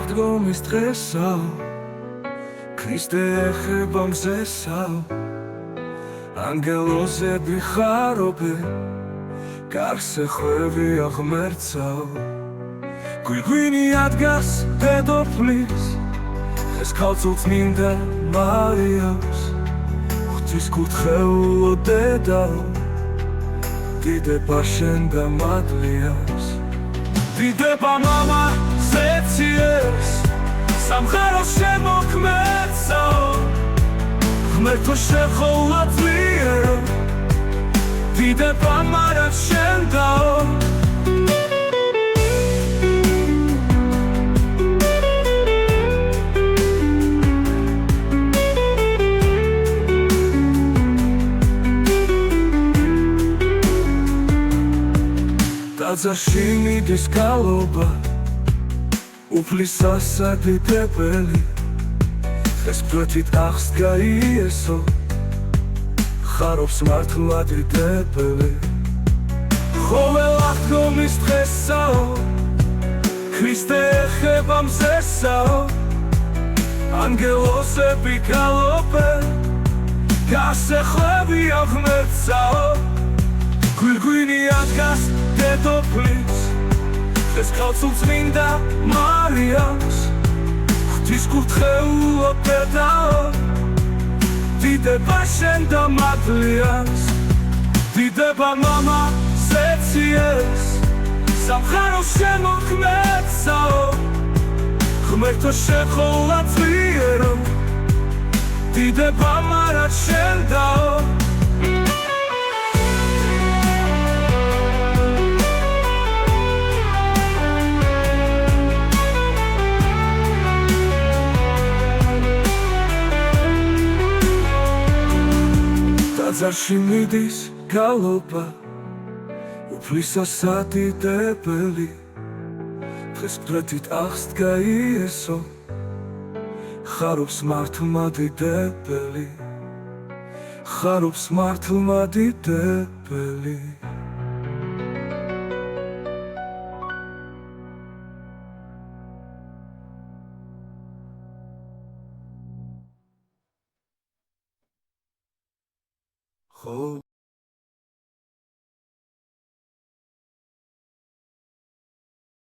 დგომის დღესაო, ქრისტე ეხება მზესაო, ანგელოზები ხარობენ, კარგს ეხვევია ღმერთსაო. გვირგვინი ადგას დედოფლის, ეს ქალწულს მინდა მარიამს, ღვთის კურთხეულო დედაო, დიდება შენ და მადლიას. დიდება მამა ზეციეს, სამხაროს შემოქმედსაო, ღმერთო შეხოლა ძლიერო, დიდება მარად შენ დაო. ტაძარში მიდის გალობა, უფლისასა დიდებელი, დღეს მკვეთრით აღსდგა იესო, ხარობს მართლა დიდებელი. ხოველა დგომის დღესაო, ქრისტე ეხება მზესაო, ანგელოზები გალობენ, კარგს ეხვევია ღმერთსაო. გვირგვინი ადგას დედოფლის, ეს ქალწულს მინდა მარიამს, ღვთის კურთხეულო დედაო, დიდება შენ და მადლიას. დიდება მამა ზეციეს, სამხაროს შემოქმედსაო, ღმერთო შეხოლა ძლიერო, დიდება მარად შენ დაო. ტაძარში მიდის გალობა, უფლისასა დიდებელი, დღეს მკვეთრით აღსდგა იესო, ხარობს მართლმა დიდებელი, ხარობს მართლმა დიდებელი.